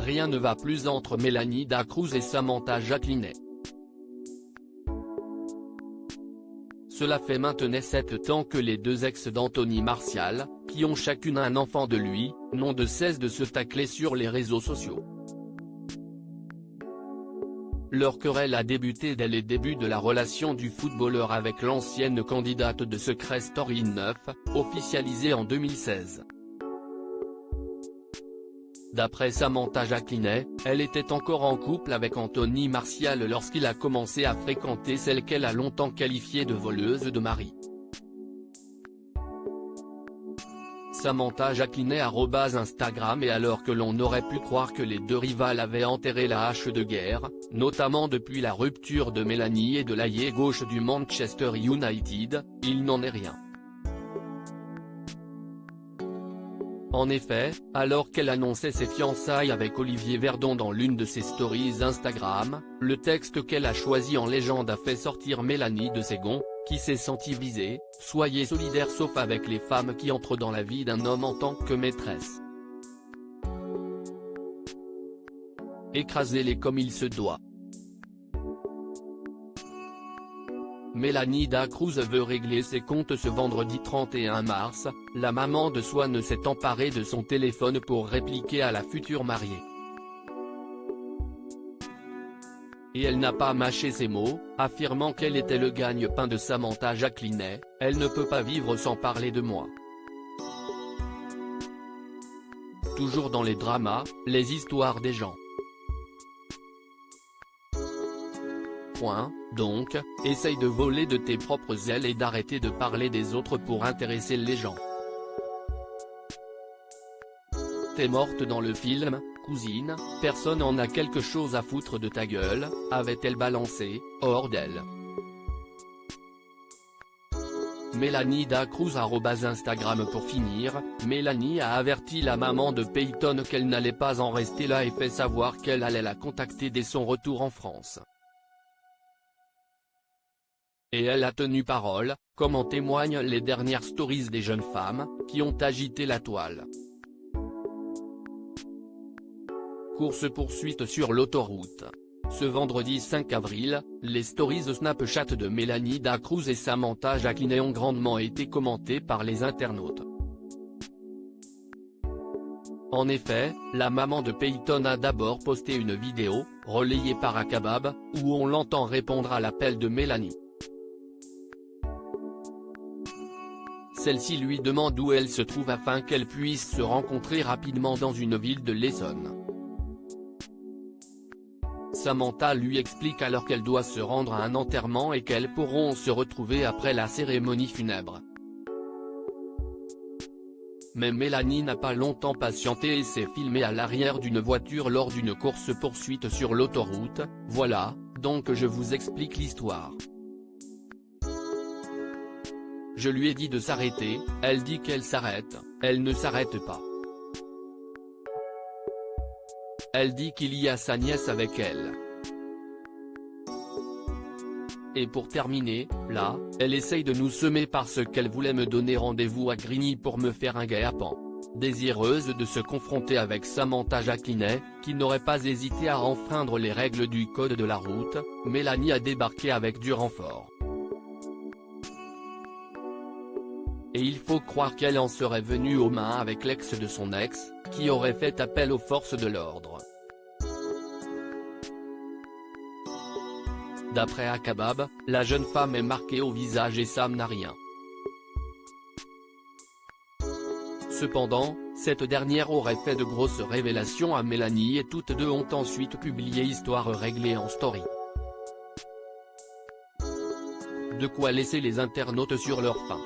rien ne va plus entre Mélanie Dacruz et Samantha Jacquinet. Cela fait maintenant 7 ans que les deux ex d'Anthony Martial, qui ont chacune un enfant de lui, n'ont de cesse de se tacler sur les réseaux sociaux. Leur querelle a débuté dès les débuts de la relation du footballeur avec l'ancienne candidate de Secret Story 9, officialisée en 2016. D'après Samantha Jacquinet, elle était encore en couple avec Anthony Martial lorsqu'il a commencé à fréquenter celle qu'elle a longtemps qualifiée de voleuse de mari. Samantha Jacquinet @Instagram. Et alors que l'on aurait pu croire que les deux rivales avaient enterré la hache de guerre, notamment depuis la rupture de Mélanie et de l'ailier gauche du Manchester United, il n'en est rien. En effet, alors qu'elle annonçait ses fiançailles avec Olivier Verdon dans l'une de ses stories Instagram, le texte qu'elle a choisi en légende a fait sortir Mélanie de ses gonds, qui s'est sentie visée: « Soyez solidaires sauf avec les femmes qui entrent dans la vie d'un homme en tant que maîtresse. Écrasez-les comme il se doit. » Mélanie Dacruz veut régler ses comptes ce vendredi 31 mars, la maman de Swan s'est emparée de son téléphone pour répliquer à la future mariée. Et elle n'a pas mâché ses mots, affirmant qu'elle était le gagne-pain de Samantha Jacquinet. « Elle ne peut pas vivre sans parler de moi. » Toujours dans les dramas, les histoires des gens. Donc, essaye de voler de tes propres ailes et d'arrêter de parler des autres pour intéresser les gens. T'es morte dans le film, cousine, personne en a quelque chose à foutre de ta gueule, avait-elle balancé, hors d'elle. Mélanie Dacruz @Instagram. Pour finir, Mélanie a averti la maman de Peyton qu'elle n'allait pas en rester là et fait savoir qu'elle allait la contacter dès son retour en France. Et elle a tenu parole, comme en témoignent les dernières stories des jeunes femmes, qui ont agité la toile. Course-poursuite sur l'autoroute. Ce vendredi 5 avril, les stories Snapchat de Mélanie Dacruz et Samantha Jacquinet ont grandement été commentées par les internautes. En effet, la maman de Peyton a d'abord posté une vidéo, relayée par Akabab, où on l'entend répondre à l'appel de Mélanie. Celle-ci lui demande où elle se trouve afin qu'elle puisse se rencontrer rapidement dans une ville de l'Essonne. Samantha lui explique alors qu'elle doit se rendre à un enterrement et qu'elles pourront se retrouver après la cérémonie funèbre. Mais Mélanie n'a pas longtemps patienté et s'est filmée à l'arrière d'une voiture lors d'une course-poursuite sur l'autoroute. « Voilà, donc je vous explique l'histoire. Je lui ai dit de s'arrêter, elle dit qu'elle s'arrête, elle ne s'arrête pas. Elle dit qu'il y a sa nièce avec elle. Et pour terminer, là, elle essaye de nous semer parce qu'elle voulait me donner rendez-vous à Grigny pour me faire un guet-apens. » Désireuse de se confronter avec Samantha Jacquinet, qui n'aurait pas hésité à enfreindre les règles du code de la route, Mélanie a débarqué avec du renfort. Et il faut croire qu'elle en serait venue aux mains avec l'ex de son ex, qui aurait fait appel aux forces de l'ordre. D'après Akabab, la jeune femme est marquée au visage et Sam n'a rien. Cependant, cette dernière aurait fait de grosses révélations à Mélanie et toutes deux ont ensuite publié histoire réglée en story. De quoi laisser les internautes sur leur faim.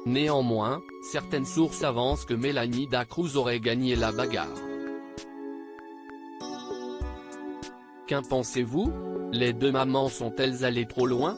Néanmoins, certaines sources avancent que Mélanie Dacruz aurait gagné la bagarre. Qu'en pensez-vous? Les deux mamans sont-elles allées trop loin?